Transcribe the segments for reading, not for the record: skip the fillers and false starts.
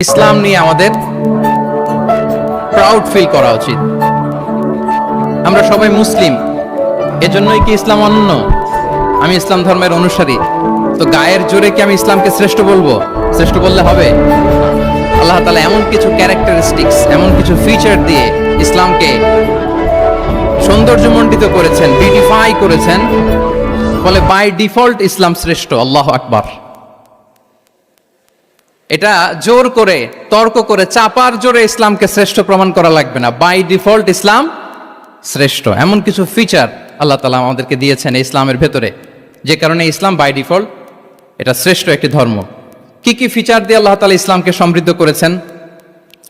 ইসলাম নিয়ে আমাদের proud feel করা উচিত। আমরা সবাই মুসলিম, এজন্যই কি ইসলাম অনন্য? আমি ইসলাম ধর্মের অনুসারী, তো গায়ের জোরে কি আমি ইসলামকে শ্রেষ্ঠ বলবো? শ্রেষ্ঠ বললে হবে? আল্লাহ তাআলা এমন কিছু ক্যারেক্টারিস্টিক্স, এমন কিছু ফিচার দিয়ে ইসলামকে সৌন্দর্যমণ্ডিত করেছেন, বিউটিফাই করেছেন, ফলে বাই ডিফল্ট ইসলাম শ্রেষ্ঠ। আল্লাহু আকবার। এটা জোর করে, তর্ক করে, চাপার জোরে ইসলামকে শ্রেষ্ঠ প্রমাণ করা লাগবে না। বাই ডিফল্ট ইসলাম শ্রেষ্ঠ। এমন কিছু ফিচার আল্লাহ তাআলা আমাদেরকে দিয়েছেন ইসলামের ভেতরে, যে কারণে ইসলাম বাই ডিফল্ট এটা শ্রেষ্ঠ একটি ধর্ম। কি কি ফিচার দিয়ে আল্লাহ তাআলা ইসলামকে সমৃদ্ধ করেছেন?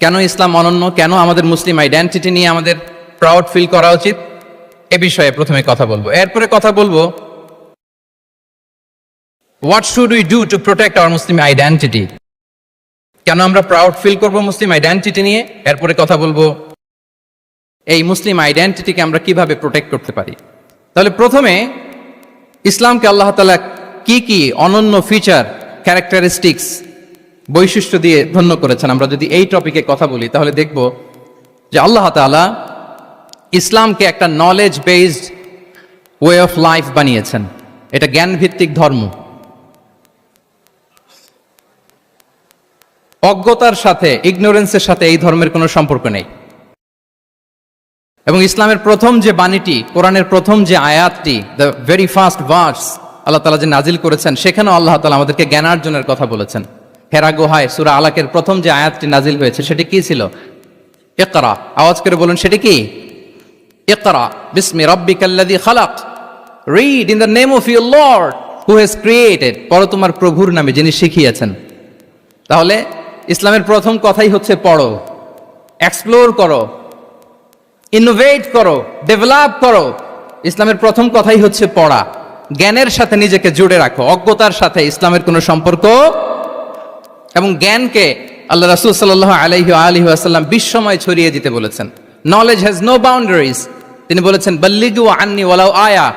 কেন ইসলাম অনন্য? কেন আমাদের মুসলিম আইডেন্টিটি নিয়ে আমাদের প্রাউড ফিল করা উচিত? এ বিষয়ে প্রথমে কথা বলবো। এরপরে কথা বলবো what should we do to protect our Muslim identity. কেন আমরা প্রাউড ফিল করব মুসলিম আইডেন্টিটি নিয়ে? এরপরে কথা বলবো এই মুসলিম আইডেন্টিটিকে আমরা কিভাবে প্রোটেক্ট করতে পারি। তাহলে প্রথমে ইসলামকে আল্লাহ তাআলা কি কি অনন্য ফিচার, ক্যারেক্টারিস্টিক্স, বৈশিষ্ট্য দিয়ে ধন্য করেছেন। আমরা যদি এই টপিকে কথা বলি তাহলে দেখব যে আল্লাহ তাআলা ইসলামকে একটা knowledge based way of life বানিয়েছেন। এটা জ্ঞান ভিত্তিক ধর্ম। অজ্ঞতার সাথে, ইগনোরেন্সের সাথে এই ধর্মের কোনো সম্পর্ক নেই। এবং ইসলামের প্রথম যে বাণীটি, কোরআনের প্রথম যে আয়াতটি, দ্য ভেরি ফার্স্ট ভার্স আল্লাহ তাআলা যে নাজিল করেছেন, সেখানেও আল্লাহ তাআলা আমাদেরকে জ্ঞানার্জনের কথা বলেছেন। হেরা গুহায় সূরা আলাকের প্রথম যে আয়াতটি নাজিল হয়েছে সেটি কি ছিল? ইকরা। আওয়াজ করে বলুন, সেটি কি? ইকরা বিসমি রাব্বিকাল্লাযী খালাক। Read in the name of your lord who has created. পড়ো তোমার প্রভুর নামে, যিনি শিখিয়েছেন। তাহলে ইসলামের প্রথম কথাই হচ্ছে পড়ো, এক্সপ্লোর করো, ইনোভেট করো, ডেভেলপ করো। ইসলামের প্রথম কথাই হচ্ছে পড়া। জ্ঞানের সাথে নিজেকে জুড়ে রাখো, অজ্ঞতার সাথে ইসলামের কোনো সম্পর্ক। এবং জ্ঞানকে আল্লাহ রাসূল সাল্লাল্লাহু আলাইহি ওয়াসাল্লাম বিশ্বময় ছড়িয়ে দিতে বলেছেন। Knowledge has no boundaries. তিনি বলেছেন বাল্লিগু আন্নি ওয়ালাউ আয়া।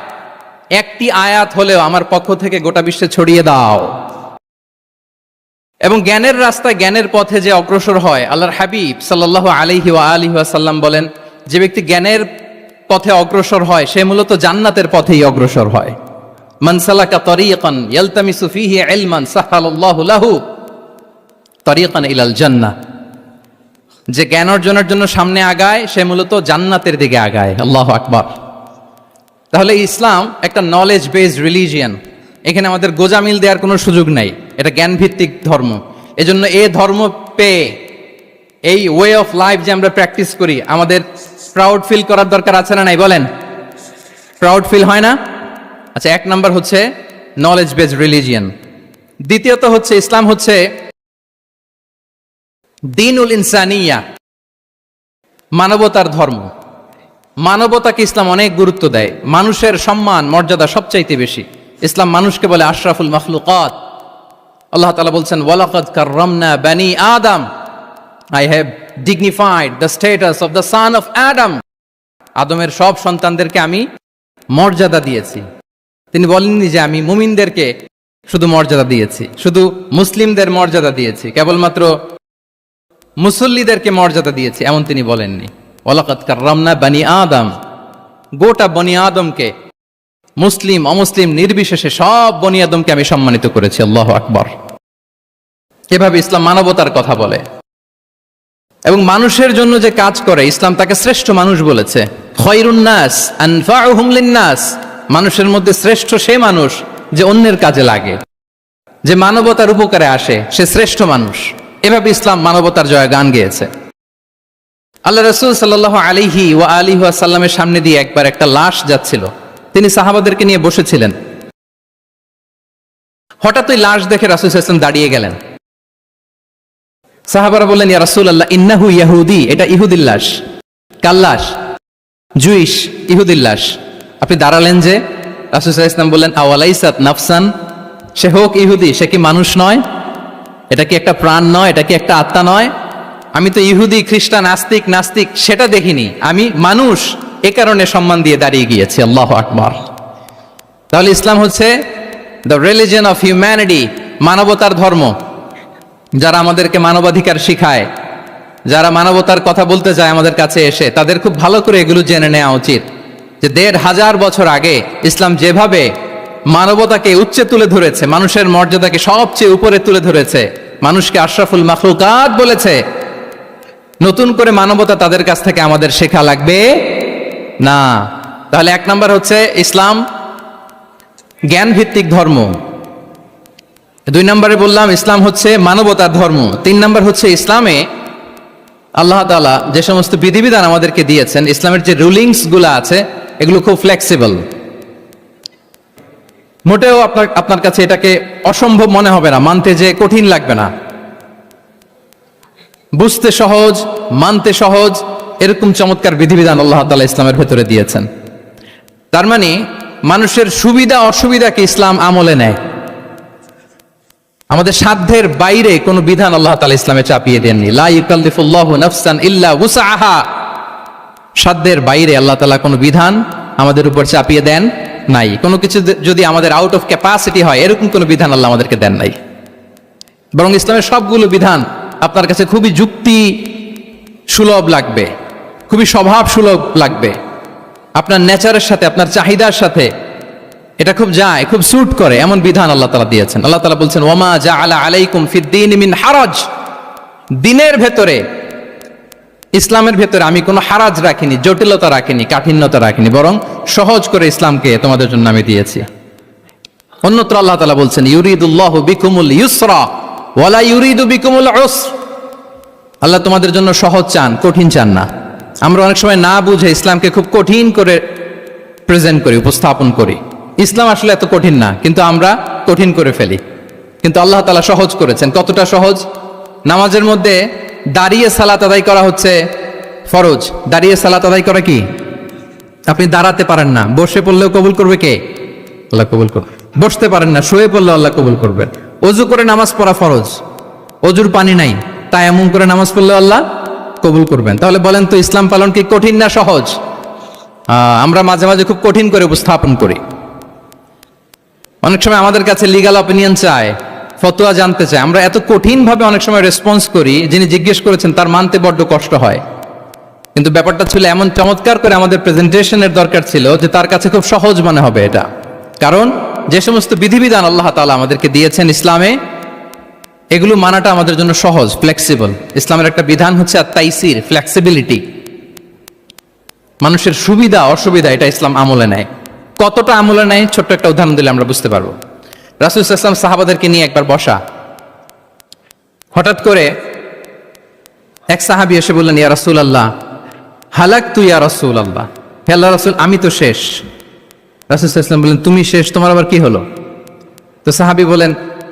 একটি আয়াত হলেও আমার পক্ষ থেকে গোটা বিশ্বে ছড়িয়ে দাও। এবং জ্ঞানের রাস্তায়, জ্ঞানের পথে যে অগ্রসর হয়, আল্লাহর হাবিব সাল্লাল্লাহু আলাইহি ওয়াসাল্লাম বলেন, যে ব্যক্তি জ্ঞানের পথে অগ্রসর হয় সে মূলত জান্নাতের পথেই অগ্রসর হয়। মান সালাকা তরিকান ইয়ালতামিসু ফীহি ইলমান সাহালাল্লাহু লাহু তরিকান ইলাল জান্নাহ। যে জ্ঞান অর্জনের জন্য সামনে আগায় সে মূলত জান্নাতের দিকে আগায়। আল্লাহু আকবার। তাহলে ইসলাম একটা নলেজ বেসড রিলিজিয়ান। এখানে আমাদের গোজামিল দেওয়ার কোনো সুযোগ নাই। এটা জ্ঞান ভিত্তিক ধর্ম। এজন্য এই ধর্ম পেয়ে, এই ওয়ে অফ লাইফ যে আমরা প্র্যাকটিস করি, আমাদের প্রাউড ফিল করার দরকার আছে না নাই? বলেন, প্রাউড ফিল হয় না? আচ্ছা, এক নাম্বার হচ্ছে নলেজ বেসড রিলিজিয়ান। দ্বিতীয়ত হচ্ছে ইসলাম হচ্ছে দ্বীনুল ইনসানিয়া, মানবতার ধর্ম। মানবতাকে ইসলাম অনেক গুরুত্ব দেয়। মানুষের সম্মান, মর্যাদা সবচাইতে বেশি। ইসলাম মানুষকে বলে আশরাফুল মাখলুকাত। আল্লাহ তাআলা বলছেন ওয়ালাকাদ কাররামনা বানি আদম। I have dignified the status of the son of Adam. আদমের সব সন্তানদেরকে আমি মর্যাদা দিয়েছি। তিনি বলেননি যে আমি মুমিনদেরকে শুধু মর্যাদা দিয়েছি, শুধু মুসলিমদের মর্যাদা দিয়েছি, কেবলমাত্র মুসল্লিদেরকে মর্যাদা দিয়েছি, এমন তিনি বলেননি। ওয়ালাকাদ কাররামনা বানি আদম। গোটা বনি আদমকে, মুসলিম অমুসলিম নির্বিশেষে সব বনি আদমকে আমি সম্মানিত করেছি। আল্লাহু আকবার। এভাবে ইসলাম মানবতার কথা বলে এবং মানুষের জন্য যে কাজ করে, ইসলাম তাকে শ্রেষ্ঠ মানুষ বলেছে। খয়রুন নাস আনফাউহুম লিন-নাস। মানুষের মধ্যে শ্রেষ্ঠ সে মানুষ যে অন্যের কাজে লাগে, যে মানবতার উপকারে আসে, সে শ্রেষ্ঠ মানুষ। এভাবে ইসলাম মানবতার জয়গান গেয়েছে। আল্লাহ রাসূল সাল্লাল্লাহু আলাইহি ওয়াসাল্লামের সামনে দিয়ে একবার একটা লাশ যাচ্ছিল। তিনি সাহাবাদেরকে নিয়ে বসেছিলেন। হঠাৎ ওই লাশ দেখে রাসূল সাল্লাল্লাহু আলাইহি ওয়াসাল্লাম দাঁড়িয়ে গেলেন। সাহাবারা বললেন, ইয়া রাসূলুল্লাহ ইন্নাহু ইয়াহুদি। এটা ইহুদির লাশ। কার লাশ? জুইশ, ইহুদির লাশ। আপনি দাঁড়ালেন যে? রাসূল সাল্লাল্লাহু আলাইহি ওয়াসাল্লাম বললেন আওয়ালাইসাত নাফসান। সে হোক ইহুদি, সে কি মানুষ নয়? এটা কি একটা প্রাণ নয়? এটা কি একটা আত্মা নয়? আমি তো ইহুদি, খ্রিস্টান, আস্তিক, নাস্তিক সেটা দেখিনি, আমি মানুষ, এ কারণে সম্মান দিয়ে দাঁড়িয়ে গিয়েছি। আল্লাহু আকবার। তাহলে ইসলাম হচ্ছে দ্য রিলিজিয়ন অফ হিউম্যানিটি, মানবতার ধর্ম। যারা আমাদেরকে মানবাধিকার শিখায়, যারা মানবতার কথা বলতে চায় আমাদের কাছে এসে, তাদের খুব ভালো করে এগুলো জেনে নেওয়া উচিত যে ১৫০০ বছর আগে ইসলাম যেভাবে মানবতাকে উচ্চে তুলে ধরেছে, মানুষের মর্যাদাকে সবচেয়ে উপরে তুলে ধরেছে, মানুষকে আশরাফুল মাখলুকাত বলেছে, নতুন করে মানবতা তাদের কাছ থেকে আমাদের শেখা লাগবে না। তাহলে ১ নাম্বার হচ্ছে ইসলাম জ্ঞান ভিত্তিক ধর্ম। ২ নম্বরে বললাম ইসলাম হচ্ছে মানবতার ধর্ম। ৩ নাম্বার হচ্ছে ইসলামে আল্লাহ তাআলা যে সমস্ত বিধিবিধান আমাদেরকে দিয়েছেন, ইসলামের যে রুলিংস গুলো আছে এগুলো খুব ফ্লেক্সিবল। মোটেও আপনার কাছে এটাকে অসম্ভব মনে হবে না, মানতে যে কঠিন লাগবে না, বুঝতে সহজ, মানতে সহজ, এরকম চমৎকার বিধিবিধান আল্লাহ তাআলা ইসলামের ভেতরে দিয়েছেন। তার মানে মানুষের সুবিধা অসুবিধাকে ইসলাম আমলে নেয়। আমাদের সাধ্যের বাইরে কোনো বিধান আল্লাহ তাআলা ইসলামে চাপিয়ে দেননি। লা ইউকাল্লিফুল্লাহু নাফসান ইল্লা উসআহা। সাধ্যের বাইরে আল্লাহ তাআলা কোনো বিধান আমাদের উপর চাপিয়ে দেন নাই। কোনো কিছু যদি আমাদের আউট অফ ক্যাপাসিটি হয়, এরকম কোনো বিধান আল্লাহ আমাদেরকে দেন নাই। বরং ইসলামের সবগুলো বিধান আপনার কাছে খুবই যুক্তি সুলভ লাগবে, খুবই স্বভাব সুলভ লাগবে, আপনার নেচারের সাথে, আপনার চাহিদার সাথে এটা খুব যায়, খুব স্যুট করে, এমন বিধান আল্লাহ তাআলা দিয়েছেন। আল্লাহ তাআলা বলছেন ওয়ামা জাআলা আলাইকুম ফিদ্দীন মিন হারাজ। দিনের ভেতরে, ইসলামের ভেতরে আমি কোনো হারাজ রাখিনি, জটিলতা রাখিনি, কাঠিন্যতা রাখিনি, বরং সহজ করে ইসলামকে তোমাদের জন্য আমি দিয়েছি। অন্যত্র আল্লাহ তাআলা বলছেন ইউরিদুল্লাহু বিকুমুল ইউসরা ওয়ালা ইউরিদু বিকুমুল উসর। আল্লাহ তোমাদের জন্য সহজ চান, কঠিন চান না। আমরা অনেক সময় না বুঝে ইসলামকে খুব কঠিন করে প্রেজেন্ট করি, উপস্থাপন করি। ইসলাম আসলে এত কঠিন না, কিন্তু আমরা কঠিন করে ফেলি। কিন্তু আল্লাহ তাআলা সহজ করেছেন। কতটা সহজ? নামাজের মধ্যে দাঁড়িয়ে সালাত আদায় করা হচ্ছে ফরজ। দাঁড়িয়ে সালাত আদায় করা কি? আপনি দাঁড়াতে পারেন না, বসে পড়লেও কবুল করবে কে? আল্লাহ কবুল করবে। বসতে পারেন না, শুয়ে পড়লেও আল্লাহ কবুল করবেন। অজু করে নামাজ পড়া ফরজ, অজুর পানি নাই, তাই এমন করে নামাজ পড়লেও আল্লাহ কবুল করবেন। তাহলে বলেন তো ইসলাম পালন কি কঠিন না সহজ? আমরা মাঝে মাঝে খুব কঠিন করে উপস্থাপন করি। অনেক সময় আমাদের কাছে লিগ্যাল অপিনিয়ন চায়, ফতোয়া জানতে চায়। আমরা এত কঠিন ভাবে অনেক সময় রেসপন্স করি, যিনি জিজ্ঞেস করেছেন তার মানতে বড্ড কষ্ট হয়। কিন্তু ব্যাপারটা ছিল এমন চমৎকার করে আমাদের প্রেজেন্টেশনের দরকার ছিল যে তার কাছে খুব সহজ মনে হবে এটা। কারণ যে সমস্ত বিধিবিধান আল্লাহ তাআলা আমাদেরকে দিয়েছেন ইসলামে, এগুলো মানাটা আমাদের জন্য সহজ, ফ্লেক্সিবল। ইসলামের একটা বিধান হচ্ছে আত-তাইসির, ফ্লেক্সিবিলিটি। মানুষের সুবিধা অসুবিধা এটা ইসলাম আমলে নেয়। কতটা আমলে নেয়, ছোট্ট একটা উদাহরণ দিলে আমরা বুঝতে পারবো। রাসূল সাল্লাল্লাহু আলাইহি ওয়াসাল্লাম সাহাবাদেরকে নিয়ে একবার বসা, হঠাৎ করে এক সাহাবী এসে বললেন ইয়া রাসূলুল্লাহ হালাকতু ইয়া রাসূলুল্লাহ, হে আল্লাহর রাসূল আমি তো শেষ। রাসূল সাল্লাল্লাহু আলাইহি ওয়াসাল্লাম বললেন তুমি শেষ, তোমার আবার কি হলো? তো সাহাবী বলেন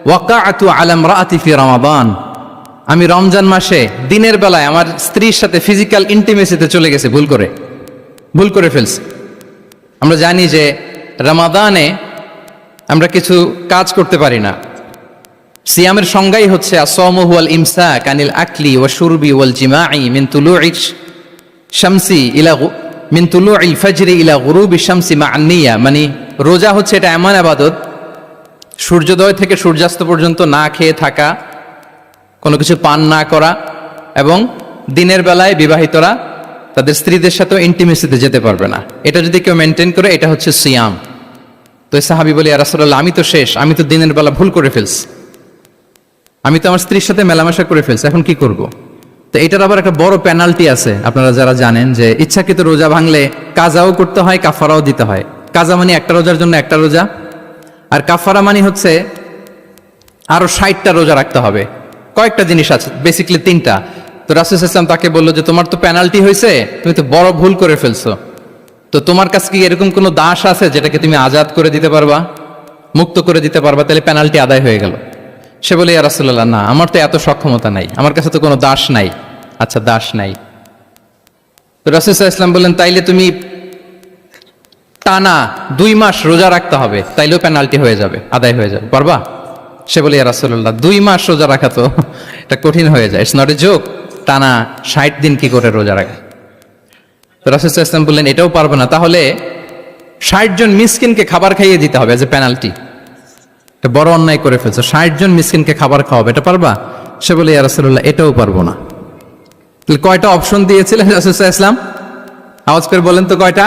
ওয়াকাআতু আলা ইমরাআতি ফি রমাদান, আমি রমজান মাসে দিনের বেলায় আমার স্ত্রীর সাথে ফিজিক্যাল ইন্টিমেসিতে চলে গেছে, ভুল করে ফেলছি। আমরা জানি যে রমাদানে আমরা কিছু কাজ করতে পারি না। সিয়ামের সংজ্ঞাই হচ্ছে আসওমু হুয়াল ইমসাক আনিল আকলি ওয়া শুরবি ওয়াল জিমাই মিন তুলুইশ শামসি ইলা মিন তুলুইল ফাজরি ইলা গুরুবি শামসি মা'আন নিয়া। মানে রোজা হচ্ছে এটা এমন ইবাদত, সূর্যোদয় থেকে সূর্যাস্ত পর্যন্ত না খেয়ে থাকা, কোনো কিছু পান না করা, এবং দিনের বেলায় বিবাহিতরা তাদের স্ত্রীদের সাথেও ইন্টিমেসিতে যেতে পারবে না। এটা যদি কেউ মেনটেন করে এটা হচ্ছে সিয়াম। তো সাহাবী বলি ইয়া রাসূলুল্লাহ আমি তো শেষ, আমি তো দিনের বেলা ভুল করে ফেলছি, আমি তো আমার স্ত্রীর সাথে মেলামেশা করে ফেলছি, এখন কি করব? তো এটার আবার একটা বড় পেনাল্টি আছে। আপনারা যারা জানেন যে ইচ্ছাকৃত রোজা ভাঙলে কাজাও করতে হয়, কাফারাও দিতে হয়। কাজা মানে একটা রোজার জন্য একটা রোজা, আর কাফারা মানে হচ্ছে আরো 60টা রোজা রাখতে হবে। কয়েকটা জিনিস আছে, বেসিক্যালি 3টা। তো রাসূল সাল্লাল্লাহু আলাইহি ওয়াসাল্লাম তাকে বললো যে তোমার তো পেনাল্টি হয়েছে, তুমি তো বড় ভুল করে ফেলছো, তো তোমার কাছে কি এরকম কোনো দাস আছে যেটাকে তুমি আজাদ করে দিতে পারবা, মুক্ত করে দিতে পারবা, তাহলে পেনাল্টি আদায় হয়ে গেল। সে বলে ইয়া রাসূলুল্লাহ না, আমার তো এত সক্ষমতা নাই, আমার কাছে তো কোনো দাস নাই। আচ্ছা দাস নাই, তো রাসূল সাল্লাল্লাহু আলাইহি ওয়াসাল্লাম বললেন তাইলে তুমি টানা 2 মাস রোজা রাখতে হবে, তাইলেও পেনাল্টি হয়ে যাবে, আদায় হয়ে যাবে, পারবা? সে বলে ইয়া রাসূলুল্লাহ 2 মাস রোজা রাখা তো এটা কঠিন হয়ে যায়, ইটস নট এ জোক। টানা 60 দিন কি করে রোজা রাখে? তো রাসূল সাল্লাল্লাহু আলাইহি ওয়াসাল্লাম বললেন এটাও পারবে না, তাহলে 60 জন মিসকিনকে খাবার খাইয়ে দিতে হবে এজ এ পেনাল্টি। এটা বড় অন্যায় করে ফেলছো, 60 জন মিসকিনকে খাবার খাওয়াবে, এটা পারবা? সে বলে ইয়া রাসূলুল্লাহ এটাও পারবো না। তাহলে কয়টা অপশন দিয়েছিলেন রাসূল সাল্লাল্লাহু আলাইহি ওয়াসাল্লাম? আওয়াজ করে বলেন তো কয়টা?